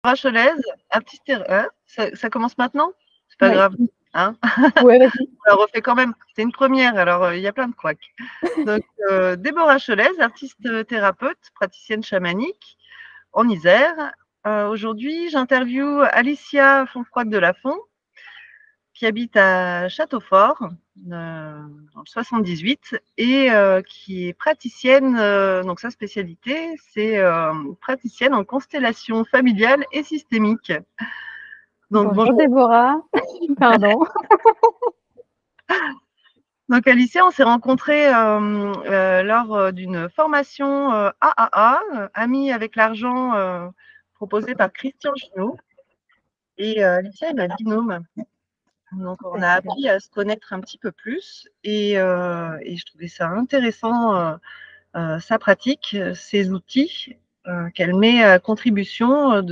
Rachelaise, artiste hein, ça commence maintenant? C'est pas Oui. grave. Hein Ouais, vas-y. on la refait quand même. C'est une première, alors il y a plein de couacs. Donc, Déborah Cholez, artiste thérapeute, praticienne chamanique en Isère. Aujourd'hui, j'interviewe Alicia Fonfroide de Lafont, qui habite à Châteaufort, dans le 78, et qui est praticienne, donc sa spécialité, c'est praticienne en constellation familiale et systémique. Donc, Bonjour bonjour. Déborah. Pardon. Donc Alicia, on s'est rencontrés lors d'une formation AAA, Amis avec l'argent, proposée par Christian Junot. Et Alicia est ma binôme. Donc on a appris à se connaître un petit peu plus et je trouvais ça intéressant, sa pratique, ses outils qu'elle met à contribution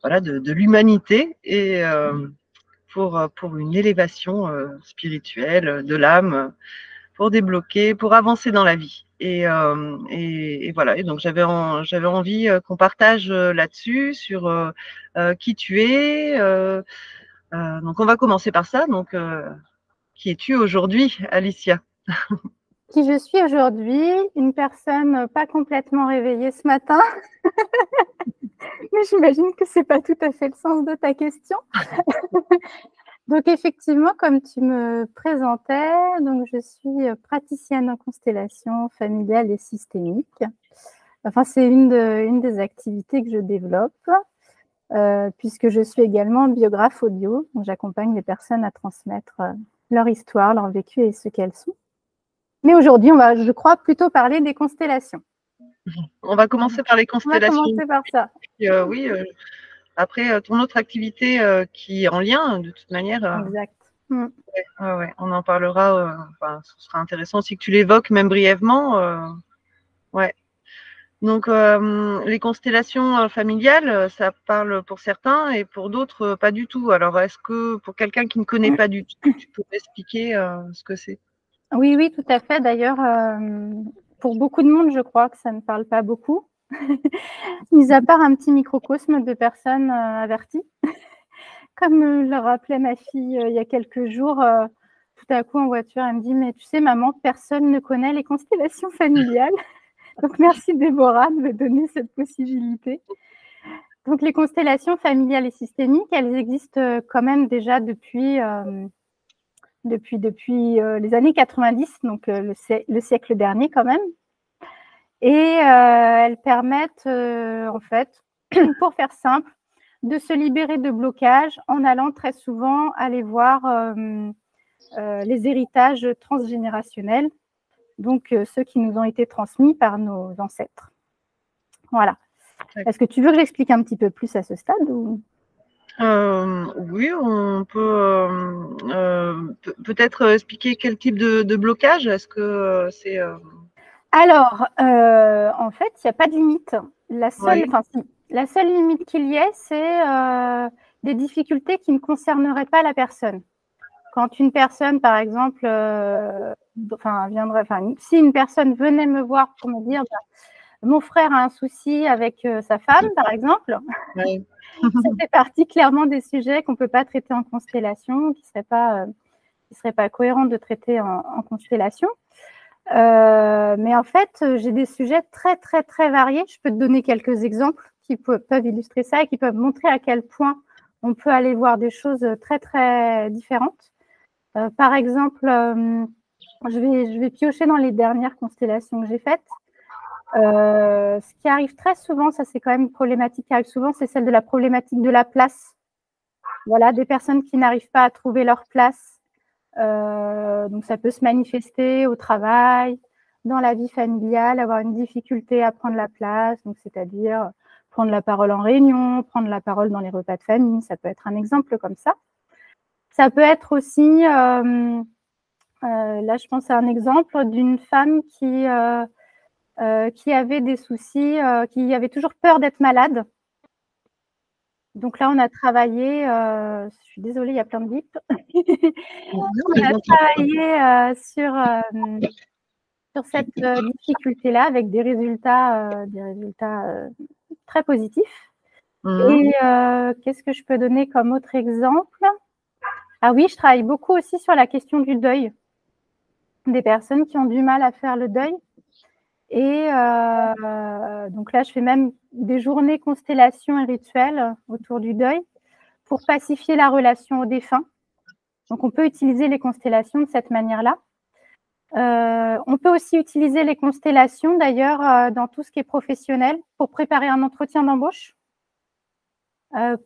voilà, de l'humanité et pour une élévation spirituelle de l'âme, pour débloquer, pour avancer dans la vie. Et voilà. Et donc j'avais envie qu'on partage là-dessus sur qui tu es. Donc on va commencer par ça. Donc qui es-tu aujourd'hui, Alicia? Qui je suis aujourd'hui? Une personne pas complètement réveillée ce matin. Mais j'imagine que c'est pas tout à fait le sens de ta question. Donc effectivement, comme tu me présentais, donc je suis praticienne en constellation familiale et systémique. Enfin, c'est une des activités que je développe, puisque je suis également biographe audio. Donc j'accompagne les personnes à transmettre leur histoire, leur vécu et ce qu'elles sont. Mais aujourd'hui, on va, je crois, plutôt parler des constellations. On va commencer par les On va constellations. commencer par ça. Oui. Après, ton autre activité qui est en lien, de toute manière. Exact. Ouais, on en parlera. Enfin, ce sera intéressant aussi que tu l'évoques, même brièvement. Ouais. Donc, les constellations familiales, ça parle pour certains et pour d'autres, pas du tout. Alors, est-ce que pour quelqu'un qui ne connaît pas du tout, tu pourrais expliquer ce que c'est? Oui, oui, tout à fait. D'ailleurs, pour beaucoup de monde, je crois que ça ne parle pas beaucoup, mis à part un petit microcosme de personnes averties. Comme le rappelait ma fille il y a quelques jours, tout à coup en voiture, elle me dit « Mais tu sais, maman, personne ne connaît les constellations familiales. » Donc, merci Déborah de me donner cette possibilité. Donc, les constellations familiales et systémiques, elles existent quand même déjà depuis les années 90, donc le siècle dernier quand même. Et elles permettent, en fait, pour faire simple, de se libérer de blocages en allant très souvent aller voir les héritages transgénérationnels, donc ceux qui nous ont été transmis par nos ancêtres. Voilà. Est-ce que tu veux que j'explique un petit peu plus à ce stade ou... Oui, on peut peut-être expliquer quel type de blocage. Est-ce que c'est... Alors, en fait, il n'y a pas de limite. La seule limite qu'il y ait, c'est des difficultés qui ne concerneraient pas la personne. Quand une personne, par exemple, si une personne venait me voir pour me dire mon frère a un souci avec sa femme, par exemple, ça fait partie clairement des sujets qu'on ne peut pas traiter en constellation, qui ne seraient pas cohérents de traiter en constellation. Mais en fait, j'ai des sujets très, très, très variés. Je peux te donner quelques exemples qui peuvent illustrer ça et qui peuvent montrer à quel point on peut aller voir des choses très, très différentes. Par exemple, je vais piocher dans les dernières constellations que j'ai faites. Ce qui arrive très souvent, ça c'est quand même une problématique qui arrive souvent, c'est celle de la problématique de la place. Voilà, des personnes qui n'arrivent pas à trouver leur place. Donc ça peut se manifester au travail, dans la vie familiale, avoir une difficulté à prendre la place, donc c'est-à-dire prendre la parole en réunion, prendre la parole dans les repas de famille, ça peut être un exemple comme ça. Ça peut être aussi, là je pense à un exemple d'une femme qui avait des soucis, qui avait toujours peur d'être malade. Donc là, on a travaillé, je suis désolée, il y a plein de bips. On a travaillé sur cette difficulté-là avec des résultats très positifs. Et qu'est-ce que je peux donner comme autre exemple? Ah oui, je travaille beaucoup aussi sur la question du deuil, des personnes qui ont du mal à faire le deuil. Et donc là, je fais même des journées constellations et rituels autour du deuil pour pacifier la relation au défunt. Donc, on peut utiliser les constellations de cette manière-là. On peut aussi utiliser les constellations, d'ailleurs, dans tout ce qui est professionnel, pour préparer un entretien d'embauche,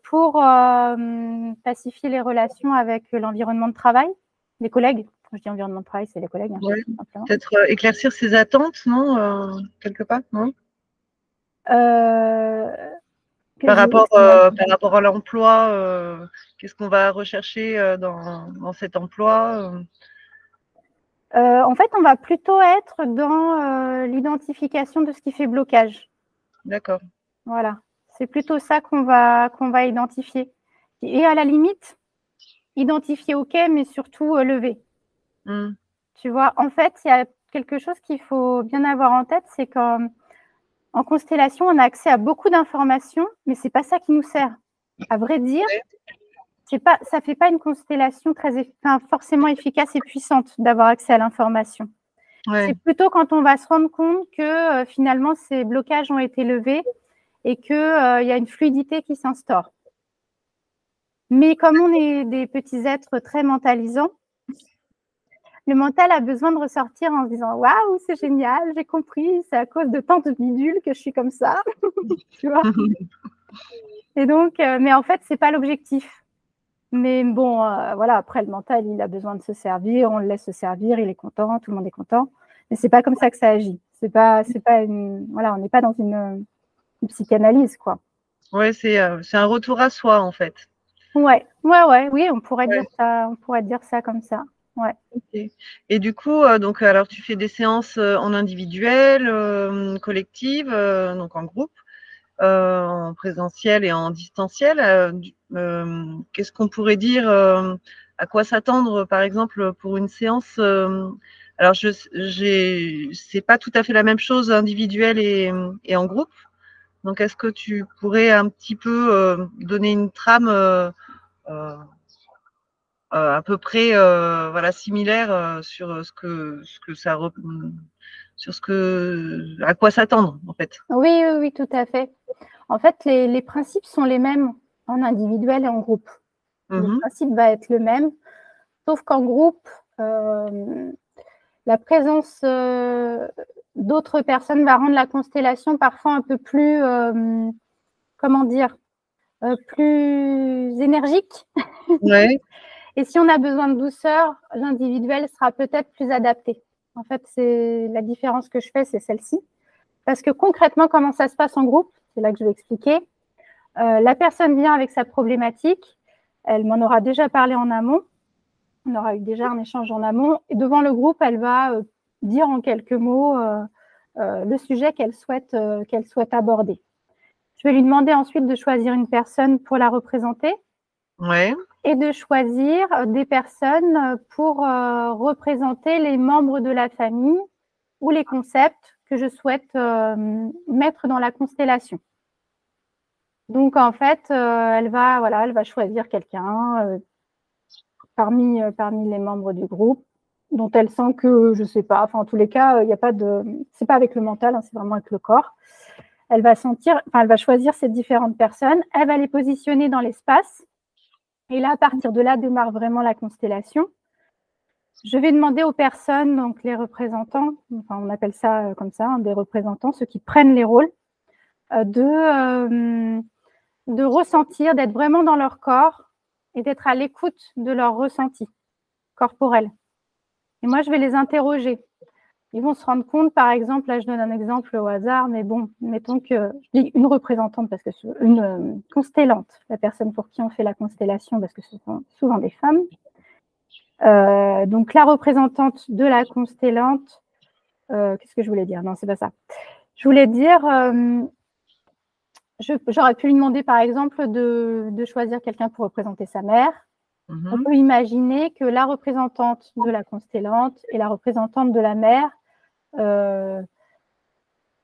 pour pacifier les relations avec l'environnement de travail, les collègues. Quand je dis environnement de travail, c'est les collègues. Hein, ouais. Peut-être éclaircir ses attentes, non, quelque part, non par rapport à l'emploi, qu'est-ce qu'on va rechercher dans cet emploi En fait, on va plutôt être dans l'identification de ce qui fait blocage. D'accord. Voilà, c'est plutôt ça qu'on va identifier. Et à la limite, identifier OK, mais surtout lever. Tu vois, en fait, il y a quelque chose qu'il faut bien avoir en tête, c'est qu'en constellation, on a accès à beaucoup d'informations, mais ce n'est pas ça qui nous sert. À vrai dire, ça ne fait pas une constellation forcément efficace et puissante d'avoir accès à l'information. Ouais. C'est plutôt quand on va se rendre compte que finalement, ces blocages ont été levés et qu'il y a une fluidité qui s'instaure. Mais comme on est des petits êtres très mentalisants, le mental a besoin de ressortir en se disant « Waouh, c'est génial, j'ai compris, c'est à cause de tant de bidules que je suis comme ça. » Tu vois. Et donc, mais en fait, ce n'est pas l'objectif. Mais bon, voilà, après, le mental, il a besoin de se servir, on le laisse se servir, il est content, tout le monde est content. Mais ce n'est pas comme ça que ça agit. Voilà, on n'est pas dans une psychanalyse, quoi. Ouais, c'est un retour à soi, en fait. Oui, on pourrait dire ça comme ça. Ouais. Okay. Et du coup, donc, alors tu fais des séances en individuel, collectives, donc en groupe, en présentiel et en distanciel. Qu'est-ce qu'on pourrait dire, à quoi s'attendre, par exemple, pour une séance alors, c'est pas tout à fait la même chose individuel et en groupe. Donc, est-ce que tu pourrais un petit peu donner une trame à peu près voilà, similaire sur à quoi s'attendre en fait. Oui, tout à fait. En fait, les principes sont les mêmes en individuel et en groupe. Le principe va être le même, sauf qu'en groupe, la présence d'autres personnes va rendre la constellation parfois un peu plus, comment dire, plus énergique. Ouais. Et si on a besoin de douceur, l'individuel sera peut-être plus adapté. En fait, c'est la différence que je fais, c'est celle-ci. Parce que concrètement, comment ça se passe en groupe, c'est là que je vais expliquer. La personne vient avec sa problématique, elle m'en aura déjà parlé en amont, on aura eu déjà un échange en amont, et devant le groupe, elle va dire en quelques mots le sujet qu'elle souhaite aborder. Je vais lui demander ensuite de choisir une personne pour la représenter. Ouais. Et de choisir des personnes pour représenter les membres de la famille ou les concepts que je souhaite mettre dans la constellation. Donc, en fait, elle va choisir quelqu'un parmi les membres du groupe dont elle sent que, je ne sais pas, enfin, en tous les cas, il n'y a pas de... C'est pas avec le mental, hein, c'est vraiment avec le corps. Elle va choisir ces différentes personnes, elle va les positionner dans l'espace. Et là, à partir de là, démarre vraiment la constellation. Je vais demander aux personnes, donc les représentants, enfin on appelle ça comme ça, des représentants, ceux qui prennent les rôles, de ressentir, d'être vraiment dans leur corps et d'être à l'écoute de leur ressenti corporel. Et moi, je vais les interroger. Ils vont se rendre compte, par exemple, là je donne un exemple au hasard, mais bon, mettons que je dis une représentante parce que c'est une constellante, la personne pour qui on fait la constellation, parce que ce sont souvent des femmes. Donc la représentante de la constellante, qu'est-ce que je voulais dire? Non, c'est pas ça. Je voulais dire, j'aurais pu lui demander par exemple de choisir quelqu'un pour représenter sa mère. On peut imaginer que la représentante de la constellante et la représentante de la mère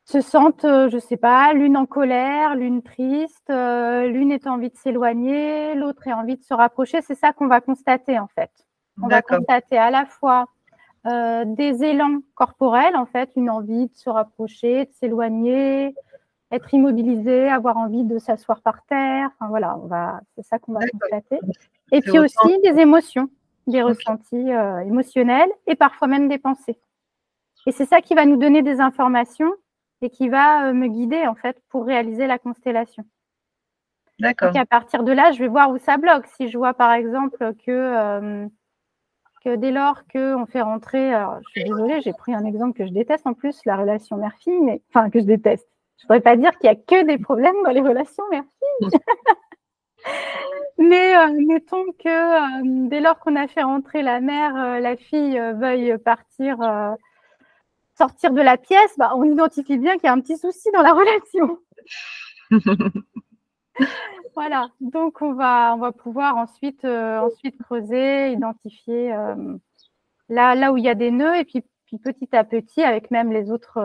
se sentent, je ne sais pas, l'une en colère, l'une triste, l'une ait envie de s'éloigner, l'autre ait envie de se rapprocher. C'est ça qu'on va constater en fait. On va constater à la fois des élans corporels, en fait, une envie de se rapprocher, de s'éloigner, être immobilisé, avoir envie de s'asseoir par terre. Enfin voilà, c'est ça qu'on va constater. Et puis aussi des émotions, des ressentis émotionnels et parfois même des pensées. Et c'est ça qui va nous donner des informations et qui va me guider en fait pour réaliser la constellation. D'accord. Donc à partir de là, je vais voir où ça bloque. Si je vois par exemple que dès lors qu'on fait rentrer, alors, je suis désolée, j'ai pris un exemple que je déteste en plus, la relation mère-fille, mais enfin que je déteste. Je ne pourrais pas dire qu'il n'y a que des problèmes dans les relations mère-fille. Mais mettons que dès lors qu'on a fait rentrer la mère, la fille veuille partir, sortir de la pièce, on identifie bien qu'il y a un petit souci dans la relation. Voilà, donc on va pouvoir ensuite creuser, identifier là où il y a des nœuds, et puis petit à petit, avec même les autres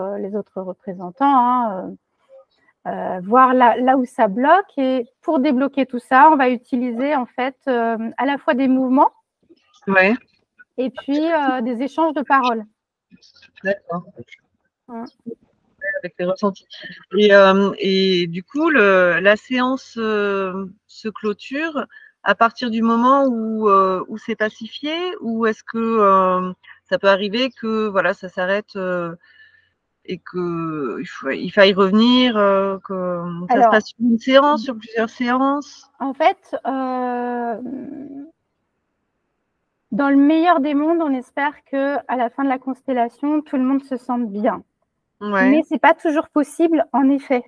représentants, voir là où ça bloque. Et pour débloquer tout ça, on va utiliser en fait à la fois des mouvements et puis des échanges de paroles. D'accord. Avec les ressentis. Et du coup, la séance se clôture à partir du moment où c'est pacifié, ou est-ce que ça peut arriver que voilà, ça s'arrête et qu'il faille revenir, que ça se passe sur une séance, sur plusieurs séances? En fait, dans le meilleur des mondes, on espère qu'à la fin de la constellation, tout le monde se sente bien. Mais ce n'est pas toujours possible, en effet.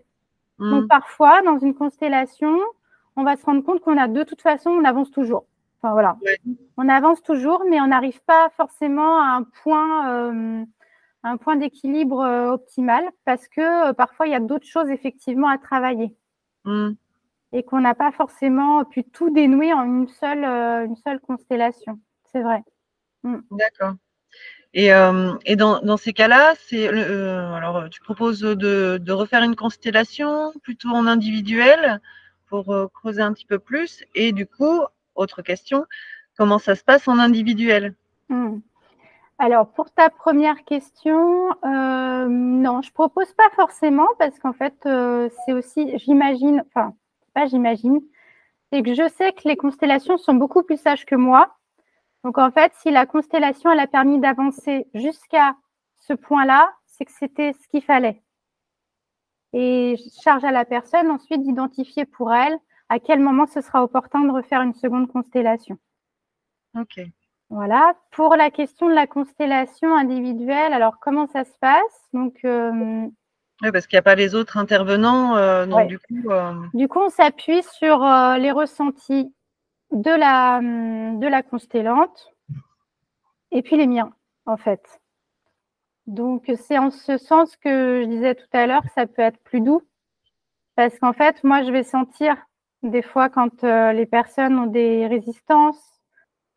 Donc, parfois, dans une constellation, on va se rendre compte qu'on a de toute façon, on avance toujours. Enfin, voilà. On avance toujours, mais on n'arrive pas forcément à un point d'équilibre optimal, parce que parfois, il y a d'autres choses effectivement à travailler. Et qu'on n'a pas forcément pu tout dénouer en une seule constellation. C'est vrai. D'accord. Et dans ces cas-là, alors tu proposes de refaire une constellation plutôt en individuel pour creuser un petit peu plus. Et du coup, autre question, comment ça se passe en individuel? Alors, pour ta première question, non, je ne propose pas forcément, parce qu'en fait, c'est aussi, j'imagine, enfin, pas j'imagine, c'est que je sais que les constellations sont beaucoup plus sages que moi. Donc, en fait, si la constellation, elle a permis d'avancer jusqu'à ce point-là, c'est que c'était ce qu'il fallait. Et je charge à la personne ensuite d'identifier pour elle à quel moment ce sera opportun de refaire une seconde constellation. Ok. Voilà. Pour la question de la constellation individuelle, alors comment ça se passe? Donc, Oui, parce qu'il n'y a pas les autres intervenants. Donc, du coup, on s'appuie sur les ressentis de la constellante et puis les miens, en fait. Donc, c'est en ce sens que je disais tout à l'heure que ça peut être plus doux, parce qu'en fait, moi, je vais sentir des fois quand les personnes ont des résistances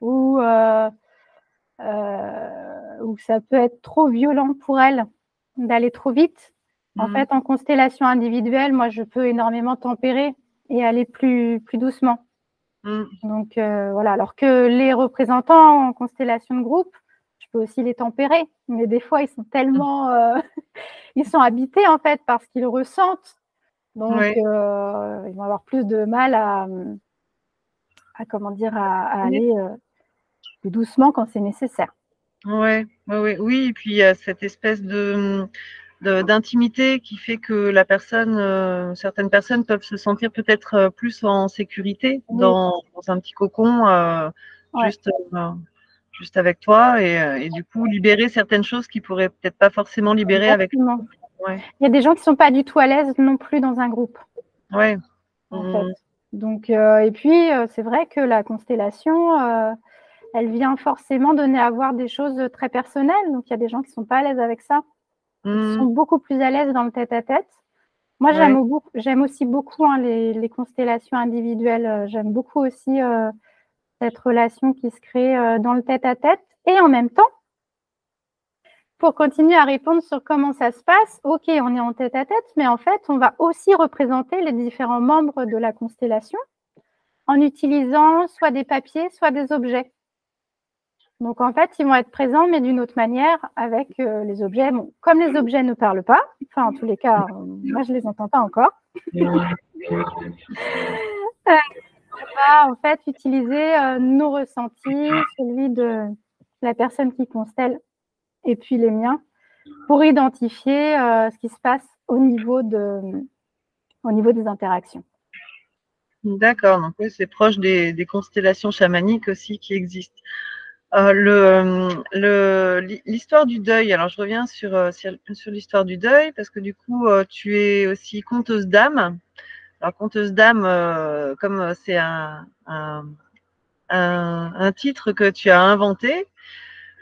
ou ça peut être trop violent pour elles d'aller trop vite. En fait, en constellation individuelle, moi, je peux énormément tempérer et aller plus doucement. Donc, voilà. Alors que les représentants en constellation de groupe, je peux aussi les tempérer. Mais des fois, ils sont tellement... ils sont habités, en fait, par ce qu'ils ressentent. Donc, ils vont avoir plus de mal à aller plus doucement quand c'est nécessaire. Oui. Et puis il y a cette espèce d'intimité qui fait que certaines personnes peuvent se sentir peut-être plus en sécurité dans un petit cocon, juste avec toi, et du coup libérer certaines choses qui pourraient peut-être pas forcément libérer avec. Il y a des gens qui ne sont pas du tout à l'aise non plus dans un groupe. Ouais. En fait. Donc, et puis c'est vrai que la constellation, elle vient forcément donner à voir des choses très personnelles. Donc, il y a des gens qui ne sont pas à l'aise avec ça. Ils sont beaucoup plus à l'aise dans le tête-à-tête. Moi, j'aime aussi beaucoup les constellations individuelles. J'aime beaucoup aussi cette relation qui se crée dans le tête-à-tête. Et en même temps, pour continuer à répondre sur comment ça se passe, ok, on est en tête-à-tête, mais en fait, on va aussi représenter les différents membres de la constellation en utilisant soit des papiers, soit des objets. Donc, en fait, ils vont être présents, mais d'une autre manière, avec les objets. Bon, comme les objets ne parlent pas, enfin, en tous les cas, moi, je ne les entends pas encore. On va, en fait, utiliser nos ressentis, celui de la personne qui constelle, et puis les miens, pour identifier ce qui se passe au niveau des interactions. D'accord, donc oui, c'est proche des constellations chamaniques aussi qui existent. L'histoire du deuil, alors je reviens sur l'histoire du deuil, parce que du coup, tu es aussi conteuse d'âme. Alors, conteuse d'âme, comme c'est un titre que tu as inventé,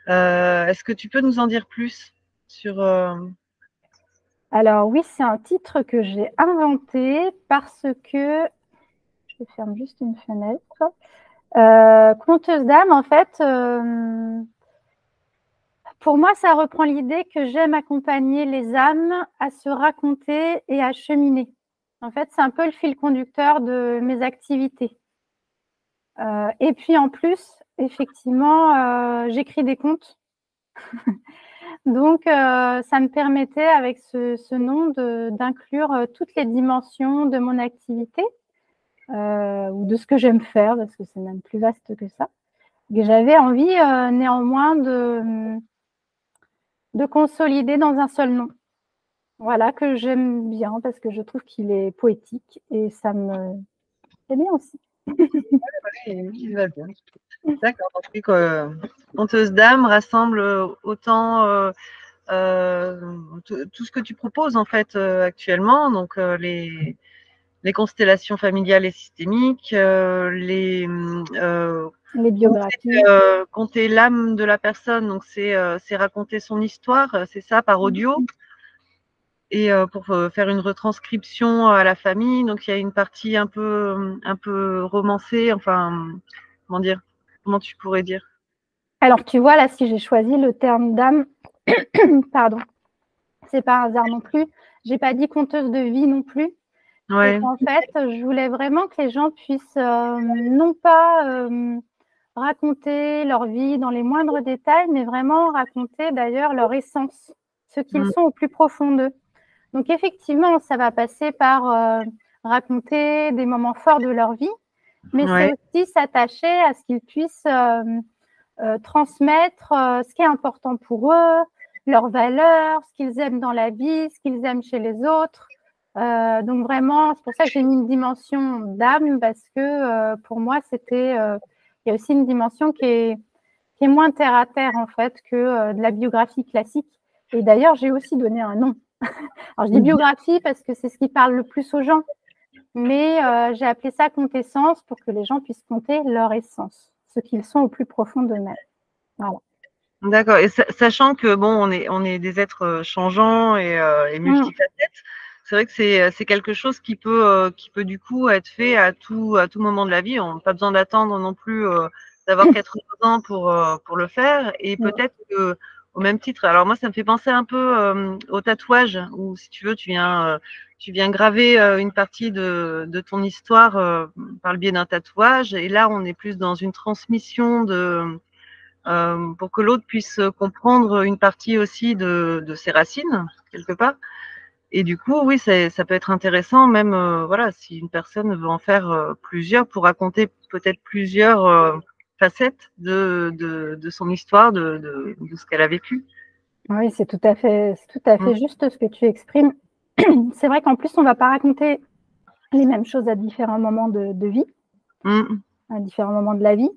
est-ce que tu peux nous en dire plus sur… Alors oui, c'est un titre que j'ai inventé parce que… Je ferme juste une fenêtre. Conteuse d'âme, en fait, pour moi, ça reprend l'idée que j'aime accompagner les âmes à se raconter et à cheminer. En fait, c'est un peu le fil conducteur de mes activités. Et puis, en plus, effectivement, j'écris des contes. Donc, ça me permettait, avec ce nom, d'inclure toutes les dimensions de mon activité ou de ce que j'aime faire, parce que c'est même plus vaste que ça. Et j'avais envie, néanmoins, de consolider dans un seul nom. Voilà, que j'aime bien, parce que je trouve qu'il est poétique et ça me… C'est bien aussi. Il va bien. D'accord. Donc, conteuse d'âme rassemble autant tout ce que tu proposes en fait actuellement, donc les constellations familiales et systémiques, les biographies. Compter l'âme de la personne, donc c'est raconter son histoire, c'est ça, par audio. Et pour faire une retranscription à la famille, donc il y a une partie un peu romancée, enfin, comment tu pourrais dire? Alors, tu vois, là, si j'ai choisi le terme d'âme, pardon, c'est pas un hasard non plus. J'ai pas dit conteuse de vie non plus. Ouais. En fait, je voulais vraiment que les gens puissent non pas raconter leur vie dans les moindres détails, mais vraiment raconter d'ailleurs leur essence, ce qu'ils sont au plus profond d'eux. Donc, effectivement, ça va passer par raconter des moments forts de leur vie, mais c'est aussi s'attacher à ce qu'ils puissent transmettre ce qui est important pour eux, leurs valeurs, ce qu'ils aiment dans la vie, ce qu'ils aiment chez les autres. Donc vraiment, c'est pour ça que j'ai mis une dimension d'âme, parce que pour moi, c'était… il y a aussi une dimension qui est moins terre à terre, en fait, que de la biographie classique. Et d'ailleurs, j'ai aussi donné un nom. Alors, je dis biographie parce que c'est ce qui parle le plus aux gens. Mais j'ai appelé ça compte-essence pour que les gens puissent compter leur essence, ce qu'ils sont au plus profond d'eux-mêmes. Voilà. D'accord. Et sachant que bon, on est des êtres changeants et multifacettes, c'est vrai que c'est quelque chose qui peut du coup être fait à tout moment de la vie. On n'a pas besoin d'attendre non plus d'avoir 80 ans pour le faire. Et peut-être que au même titre. Alors moi, ça me fait penser un peu au tatouage, où si tu veux, tu viens graver une partie de ton histoire par le biais d'un tatouage. Et là, on est plus dans une transmission pour que l'autre puisse comprendre une partie aussi de ses racines, quelque part. Et du coup, oui, ça peut être intéressant, même voilà, si une personne veut en faire plusieurs, pour raconter peut-être plusieurs facettes de son histoire, de ce qu'elle a vécu. Oui, c'est tout à fait juste ce que tu exprimes. C'est vrai qu'en plus, on ne va pas raconter les mêmes choses à différents moments de vie, à différents moments de la vie.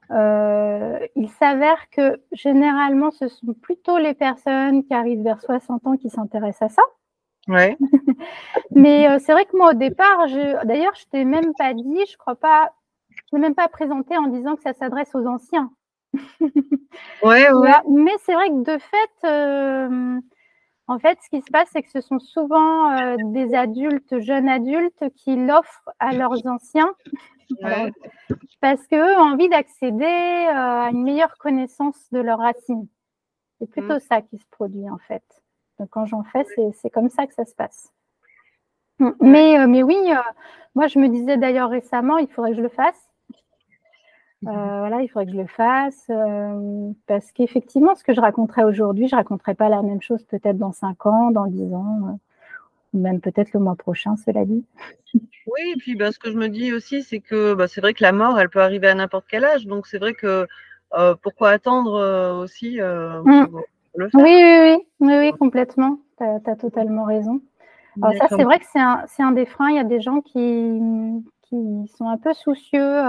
Il s'avère que généralement, ce sont plutôt les personnes qui arrivent vers 60 ans qui s'intéressent à ça. Ouais. Mais c'est vrai que moi, au départ, d'ailleurs, je ne t'ai même pas dit, je crois pas, je ne l'ai même pas présenté en disant que ça s'adresse aux anciens. Ouais. Mais c'est vrai que de fait, en fait, ce qui se passe, c'est que ce sont souvent des adultes, jeunes adultes, qui l'offrent à leurs anciens. Alors, parce qu'eux ont envie d'accéder à une meilleure connaissance de leurs racines. C'est plutôt ça qui se produit, en fait. Donc, quand j'en fais, c'est comme ça que ça se passe. Mais oui, moi, je me disais d'ailleurs récemment, il faudrait que je le fasse. Voilà, il faudrait que je le fasse parce qu'effectivement, ce que je raconterais aujourd'hui, je ne raconterais pas la même chose peut-être dans 5 ans, dans 10 ans, ou même peut-être le mois prochain, cela dit. Oui, et puis ce que je me dis aussi, c'est que c'est vrai que la mort, elle peut arriver à n'importe quel âge. Donc, c'est vrai que pourquoi attendre aussi pour le faire? Oui, complètement. Tu as totalement raison. Alors ça, c'est vrai que c'est un des freins. Il y a des gens qui sont un peu soucieux.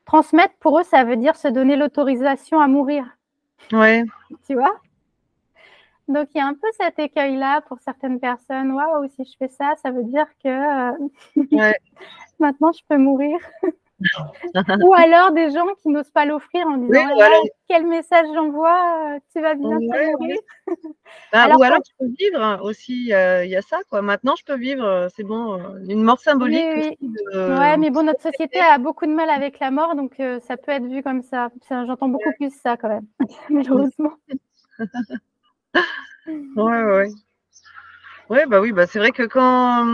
Transmettre, pour eux, ça veut dire se donner l'autorisation à mourir. Ouais. Tu vois? Donc, il y a un peu cet écueil-là pour certaines personnes. Waouh, si je fais ça, ça veut dire que maintenant, je peux mourir. Ou alors des gens qui n'osent pas l'offrir en disant quel message j'envoie, tu vas bientôt mourir. Ou alors je peux vivre aussi, il y a ça, quoi. Maintenant, je peux vivre, c'est bon, une mort symbolique. Oui. Ouais, mais bon, notre société a beaucoup de mal avec la mort, donc ça peut être vu comme ça. J'entends beaucoup plus ça quand même, malheureusement. Oui, c'est vrai que quand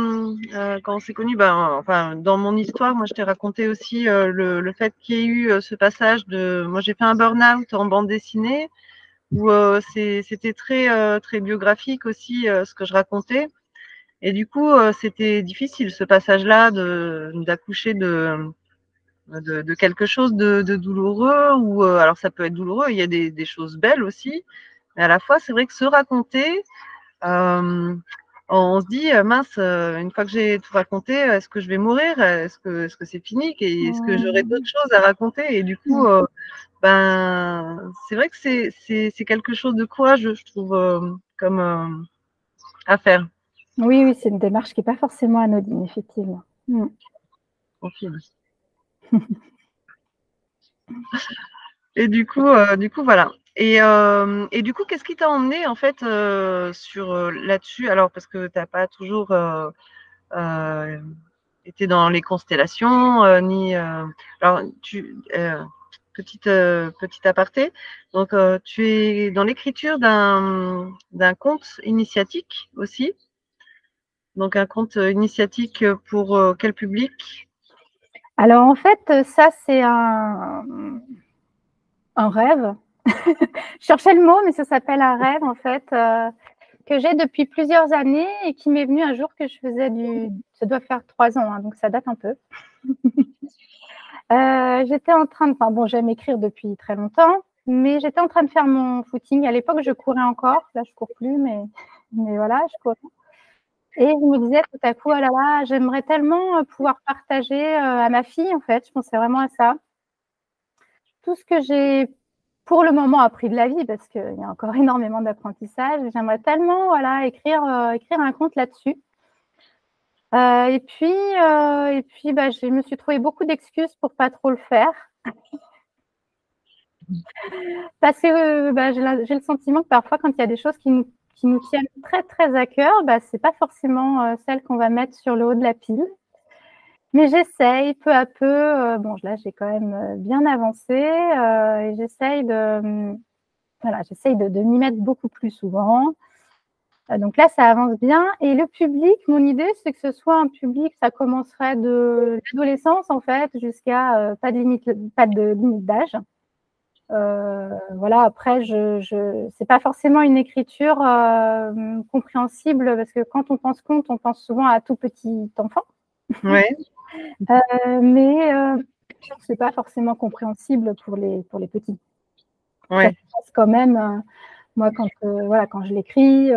on s'est connus, enfin, dans mon histoire, moi, je t'ai raconté aussi le fait qu'il y ait eu ce passage moi, j'ai fait un burn-out en bande dessinée où c'était très biographique aussi ce que je racontais. Et du coup, c'était difficile ce passage-là d'accoucher de quelque chose de douloureux ou alors ça peut être douloureux. Il y a des choses belles aussi, mais à la fois, c'est vrai que se raconter. On se dit mince, une fois que j'ai tout raconté, est-ce que je vais mourir? Est-ce que c'est fini? Est-ce que j'aurai d'autres choses à raconter? Et du coup, c'est vrai que c'est quelque chose de courageux, je trouve, comme à faire. Oui, c'est une démarche qui n'est pas forcément anodine, effectivement. Et du coup, voilà. Et du coup, qu'est-ce qui t'a emmené en fait sur là-dessus? Alors, parce que tu n'as pas toujours été dans les constellations, ni. Alors, petit aparté. Donc, tu es dans l'écriture d'un conte initiatique aussi. Donc, un conte initiatique pour quel public? Alors, en fait, ça, c'est un rêve. Je cherchais le mot, mais ça s'appelle un rêve, en fait, que j'ai depuis plusieurs années et qui m'est venu un jour que je faisais ça doit faire 3 ans, hein, donc ça date un peu. J'étais en train de... j'aime écrire depuis très longtemps, mais j'étais en train de faire mon footing. À l'époque, je courais encore. Là, je ne cours plus, mais voilà, je courais. Et je me disais tout à coup, oh là là, j'aimerais tellement pouvoir partager à ma fille, en fait. Je pensais vraiment à ça. Tout ce que j'ai, pour le moment, appris de la vie, parce qu'il y a encore énormément d'apprentissage. J'aimerais tellement écrire un conte là-dessus. Et puis je me suis trouvé beaucoup d'excuses pour pas trop le faire. Parce que j'ai le sentiment que parfois, quand il y a des choses qui nous tiennent très, très à cœur, ce n'est pas forcément celles qu'on va mettre sur le haut de la pile. Mais j'essaye peu à peu. Là, j'ai quand même bien avancé et j'essaye de m'y mettre beaucoup plus souvent. Donc là, ça avance bien. Et le public, mon idée, c'est que ce soit un public, ça commencerait de l'adolescence, en fait, jusqu'à pas de limite d'âge. Après, c'est pas forcément une écriture compréhensible parce que quand on pense conte, on pense souvent à tout petit enfant. Ouais. Mais c'est pas forcément compréhensible pour les petits. Ouais. Ça se passe quand même. Moi, quand je l'écris,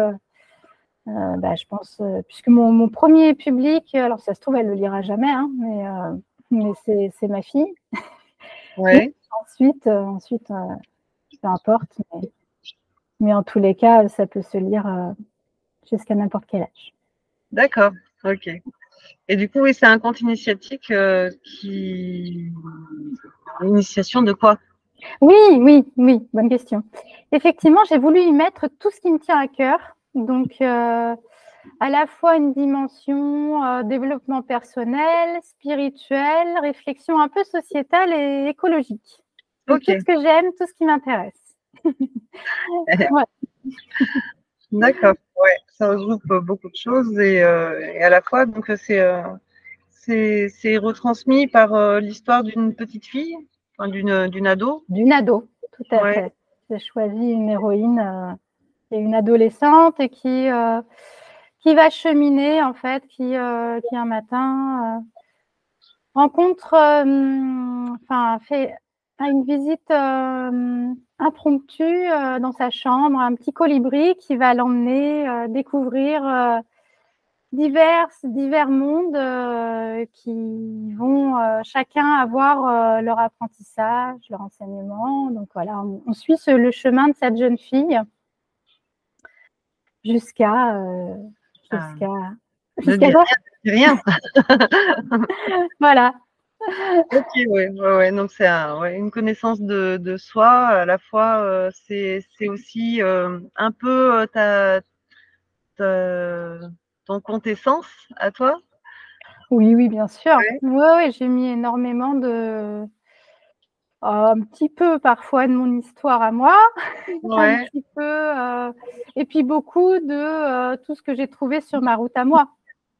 je pense, puisque mon premier public, alors ça se trouve, elle le lira jamais, hein, mais c'est ma fille. Ouais. Ensuite, peu importe, mais en tous les cas, ça peut se lire jusqu'à n'importe quel âge. D'accord, ok. Et du coup, oui, c'est un conte initiatique Initiation de quoi? Oui, bonne question. Effectivement, j'ai voulu y mettre tout ce qui me tient à cœur. Donc, à la fois une dimension développement personnel, spirituel, réflexion un peu sociétale et écologique. Donc, tout ce que j'aime, tout ce qui m'intéresse. Ouais. D'accord, ouais, ça regroupe beaucoup de choses et à la fois, donc c'est retransmis par l'histoire d'une petite fille, enfin, d'une ado. D'une ado, tout à fait. J'ai choisi une héroïne qui est une adolescente et qui va cheminer, en fait, qui un matin rencontre, enfin, fait une visite impromptue dans sa chambre, un petit colibri qui va l'emmener découvrir divers mondes qui vont chacun avoir leur apprentissage, leur enseignement. Donc voilà, on suit le chemin de cette jeune fille jusqu'à rien. Voilà. Ok, ouais. Donc c'est une connaissance de soi. À la fois, c'est aussi un peu ton compte essence à toi. Oui, bien sûr. Ouais, j'ai mis énormément un petit peu parfois de mon histoire à moi, un petit peu, et puis beaucoup de tout ce que j'ai trouvé sur ma route à moi.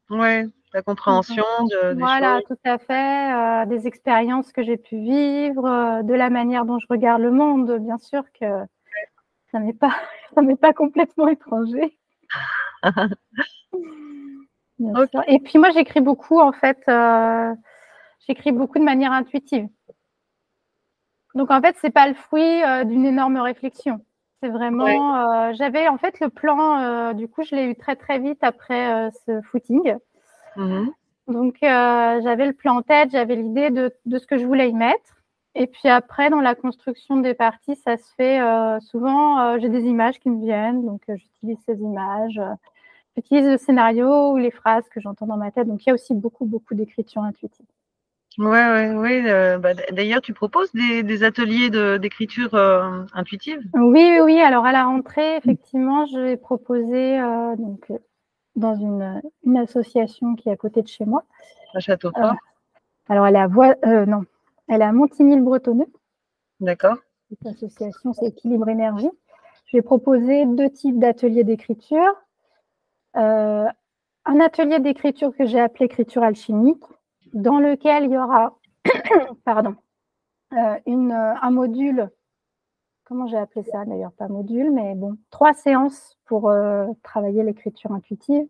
Ouais, ta compréhension des Voilà, choses. tout à fait, des expériences que j'ai pu vivre, de la manière dont je regarde le monde. Bien sûr que ça m'est pas complètement étranger. Bien sûr. Et puis moi, j'écris beaucoup, en fait, j'écris beaucoup de manière intuitive. Donc, en fait, c'est pas le fruit d'une énorme réflexion. C'est vraiment, j'avais en fait le plan, du coup, je l'ai eu très, très vite après ce footing. Donc, j'avais le plan en tête, j'avais l'idée de ce que je voulais y mettre. Et puis après, dans la construction des parties, ça se fait souvent, j'ai des images qui me viennent, donc j'utilise ces images. J'utilise le scénario ou les phrases que j'entends dans ma tête. Donc, il y a aussi beaucoup d'écriture intuitive. Oui. D'ailleurs, tu proposes des ateliers d'écriture intuitive? Oui. Alors, à la rentrée, effectivement, je vais proposer donc, dans une association qui est à côté de chez moi. À Châteaufort. Alors, elle est à Montigny-le-Bretonneux. D'accord. Cette association, c'est Équilibre Énergie. Je vais proposer 2 types d'ateliers d'écriture. Un atelier d'écriture que j'ai appelé écriture alchimique, dans lequel il y aura un module, comment j'ai appelé ça d'ailleurs, pas module, mais bon, 3 séances pour travailler l'écriture intuitive.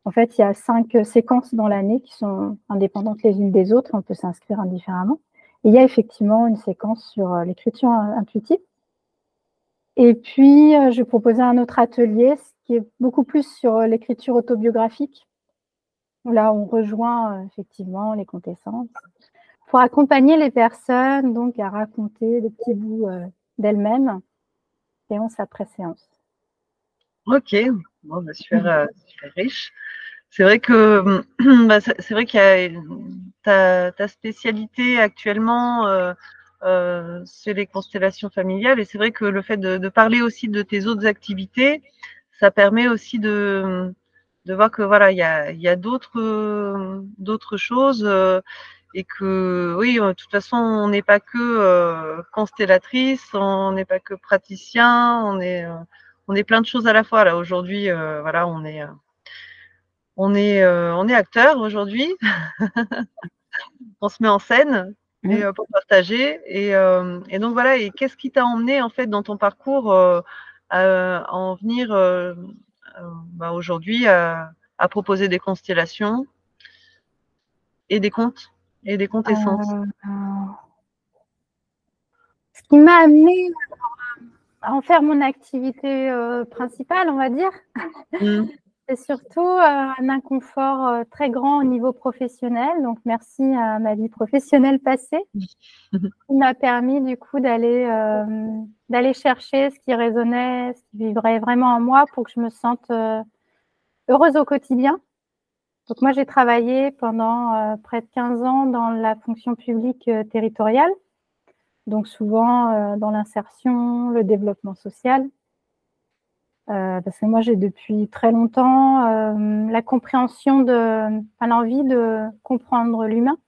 En fait, il y a 5 séquences dans l'année qui sont indépendantes les unes des autres, on peut s'inscrire indifféremment. Et il y a effectivement une séquence sur l'écriture intuitive. Et puis, je proposais un autre atelier, qui est beaucoup plus sur l'écriture autobiographique. Là, on rejoint effectivement les compétences pour accompagner les personnes donc à raconter des petits bouts d'elles-mêmes, séance après séance. Ok, bon, super riche. C'est vrai que c'est vrai qu'il y a ta spécialité actuellement, c'est les constellations familiales, et c'est vrai que le fait de parler aussi de tes autres activités, ça permet aussi de voir que voilà, il y a d'autres choses, et que oui, de toute façon, on n'est pas que constellatrice, on n'est pas que praticien, on est plein de choses à la fois là aujourd'hui. Voilà, on est acteur aujourd'hui. On se met en scène et pour partager, et donc voilà. Et qu'est-ce qui t'a emmené en fait dans ton parcours à en venir aujourd'hui à proposer des constellations et des contes essences? Ce qui m'a amené à en faire mon activité principale, on va dire, c'est surtout un inconfort très grand au niveau professionnel. Donc, merci à ma vie professionnelle passée, qui m'a permis du coup d'aller chercher ce qui résonnait, ce qui vibrait vraiment en moi pour que je me sente heureuse au quotidien. Donc, moi, j'ai travaillé pendant près de 15 ans dans la fonction publique territoriale, donc souvent dans l'insertion, le développement social. Parce que moi, j'ai depuis très longtemps la compréhension l'envie de comprendre l'humain,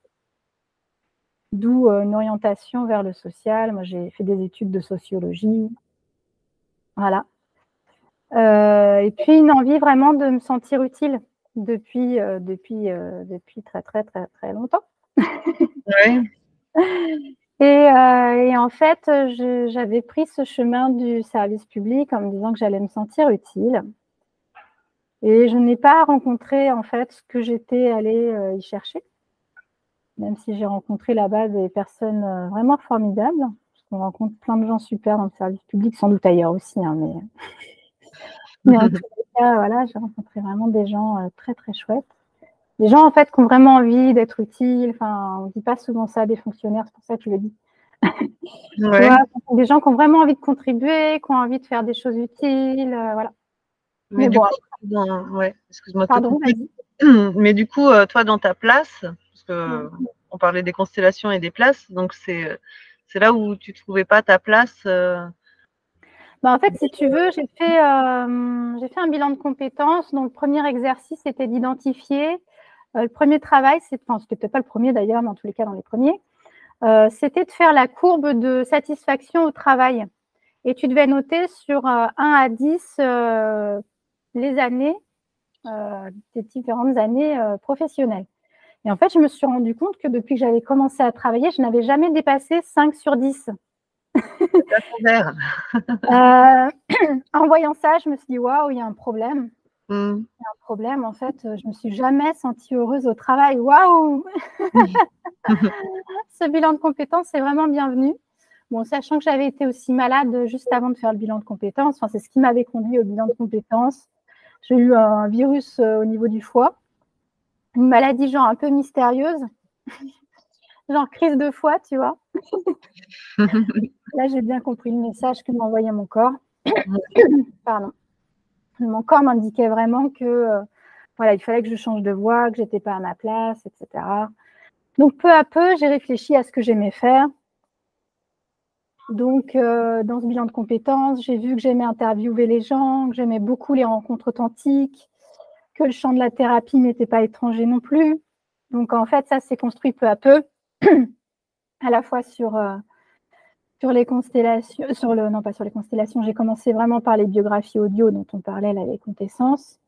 d'où une orientation vers le social. Moi, j'ai fait des études de sociologie. Voilà. Et puis, une envie vraiment de me sentir utile depuis très, très, très, très longtemps. Ouais. Et en fait, j'avais pris ce chemin du service public en me disant que j'allais me sentir utile. Et je n'ai pas rencontré, en fait, ce que j'étais allée y chercher, même si j'ai rencontré là-bas des personnes vraiment formidables. Parce qu'on rencontre plein de gens super dans le service public, sans doute ailleurs aussi, hein, mais en tout cas, voilà, j'ai rencontré vraiment des gens très, très chouettes. Des gens, en fait, qui ont vraiment envie d'être utiles. Enfin, on ne dit pas souvent ça des fonctionnaires, c'est pour ça que je le dis. Ouais. Tu vois, des gens qui ont vraiment envie de contribuer, qui ont envie de faire des choses utiles, voilà. Mais du coup, ouais, excuse-moi. Pardon, vas-y. Mais du coup, toi, dans ta place, parce que on parlait des constellations et des places, donc c'est là où tu trouvais pas ta place. En fait, si tu veux, j'ai fait un bilan de compétences. Donc, le premier exercice, c'était d'identifier. Le premier travail, c'était peut-être pas le premier d'ailleurs, mais en tous les cas, dans les premiers, c'était de faire la courbe de satisfaction au travail. Et tu devais noter sur 1 à 10 les années, tes différentes années professionnelles. Et en fait, je me suis rendu compte que depuis que j'avais commencé à travailler, je n'avais jamais dépassé 5 sur 10. En voyant ça, je me suis dit, waouh, il y a un problème. Il y a un problème, en fait, je ne me suis jamais sentie heureuse au travail. Waouh. Ce bilan de compétences, c'est vraiment bienvenu. Bon, sachant que j'avais été aussi malade juste avant de faire le bilan de compétences, c'est ce qui m'avait conduit au bilan de compétences. J'ai eu un virus au niveau du foie, une maladie genre un peu mystérieuse, genre crise de foie, tu vois. Là, j'ai bien compris le message que m'envoyait mon corps. Pardon. Mon corps m'indiquait vraiment que voilà, il fallait que je change de voie, que je n'étais pas à ma place, etc. Donc, peu à peu, j'ai réfléchi à ce que j'aimais faire. Donc, dans ce bilan de compétences, j'ai vu que j'aimais interviewer les gens, que j'aimais beaucoup les rencontres authentiques, que le champ de la thérapie n'était pas étranger non plus. Donc, en fait, ça s'est construit peu à peu, à la fois sur les constellations, non pas sur les constellations, j'ai commencé vraiment par les biographies audio dont on parlait, là, les quintessences.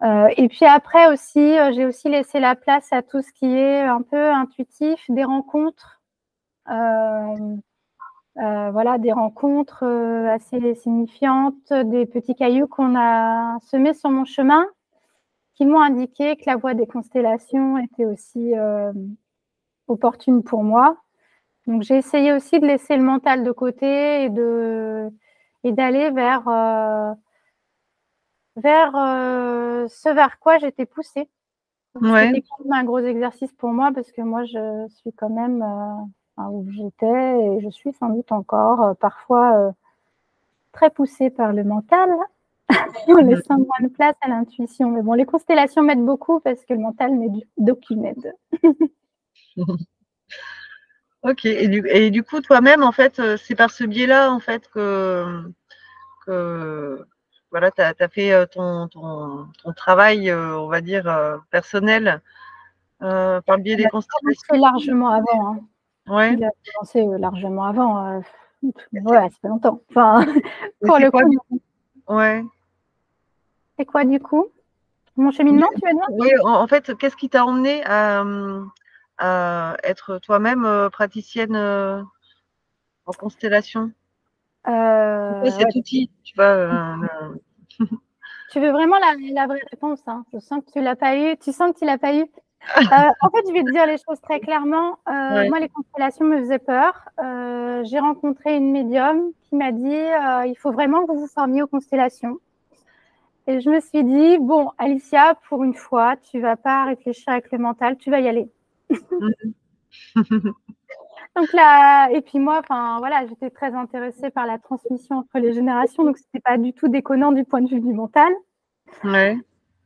Et puis après aussi, j'ai aussi laissé la place à tout ce qui est un peu intuitif, des rencontres. Voilà, des rencontres assez signifiantes, des petits cailloux qu'on a semés sur mon chemin, qui m'ont indiqué que la voie des constellations était aussi opportune pour moi. Donc, j'ai essayé aussi de laisser le mental de côté et d'aller vers ce vers quoi j'étais poussée. C'était quand même un gros exercice pour moi parce que moi, je suis quand même où j'étais et je suis sans doute encore parfois très poussée par le mental en laissant moins de place à l'intuition. Mais bon, les constellations m'aident beaucoup parce que le mental n'est d'aucune aide. Ok, et du coup, toi-même, en fait, c'est par ce biais-là, en fait, que voilà, tu as fait ton travail, on va dire, personnel, par le biais des constellations. Il a commencé largement avant. Hein. Ouais. Il a commencé largement avant. Ouais, ça fait longtemps. Enfin, pour le coup. Ouais. C'est quoi, du coup? Mon cheminement, tu veux dire? Oui, en fait, qu'est-ce qui t'a emmené à être toi-même praticienne en constellation? Cet outil, tu vois. Tu veux vraiment la vraie réponse, hein. Je sens que tu l'as pas eu. Tu sens que tu l'as pas eu. En fait, je vais te dire les choses très clairement. Moi, les constellations me faisaient peur. J'ai rencontré une médium qui m'a dit il faut vraiment que vous vous formiez aux constellations. Et je me suis dit bon, Alicia, pour une fois, tu vas pas réfléchir avec le mental, tu vas y aller. Donc là, et puis moi, enfin voilà, j'étais très intéressée par la transmission entre les générations, donc c'était pas du tout déconnant du point de vue du mental. Ouais.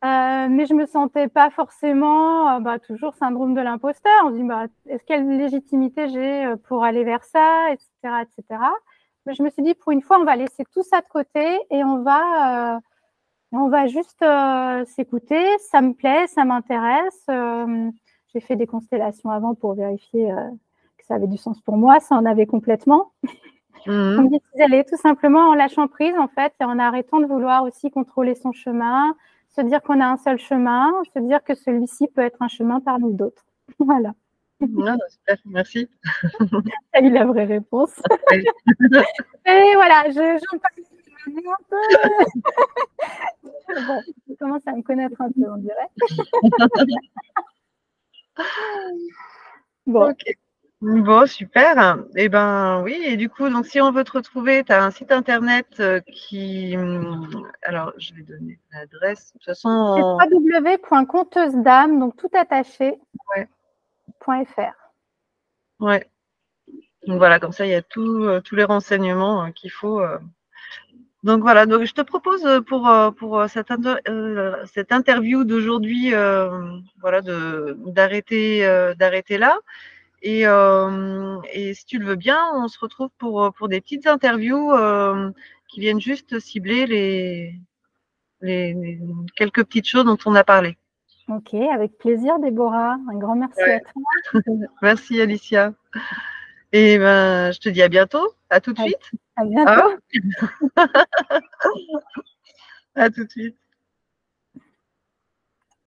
Mais je me sentais pas forcément toujours syndrome de l'imposteur. On se dit est-ce quelle légitimité j'ai pour aller vers ça, etc., etc. Mais je me suis dit pour une fois, on va laisser tout ça de côté et on va juste s'écouter. Ça me plaît, ça m'intéresse. J'ai fait des constellations avant pour vérifier que ça avait du sens pour moi. Ça en avait complètement. On dit d'y aller tout simplement en lâchant prise, en fait, et en arrêtant de vouloir aussi contrôler son chemin, se dire qu'on a un seul chemin, se dire que celui-ci peut être un chemin parmi d'autres. Voilà. Ah, super, merci. Tu as eu la vraie réponse. Et voilà, j'en parle un peu. Bon, je commence à me connaître un peu, on dirait. Bon. Okay. Bon, super. Eh ben oui, et du coup, donc si on veut te retrouver, tu as un site internet qui... Alors, je vais donner l'adresse. De toute façon... C'est www.conteusedame, donc tout attaché, .fr. Ouais. Donc voilà, comme ça, il y a tous les renseignements qu'il faut. Donc voilà, donc je te propose pour cette interview d'aujourd'hui, voilà, d'arrêter là. Et si tu le veux bien, on se retrouve pour des petites interviews qui viennent juste cibler les quelques petites choses dont on a parlé. Ok, avec plaisir, Déborah. Un grand merci à toi. Merci, Alicia. Et ben, je te dis à bientôt. À tout de suite. À bientôt. À tout de suite.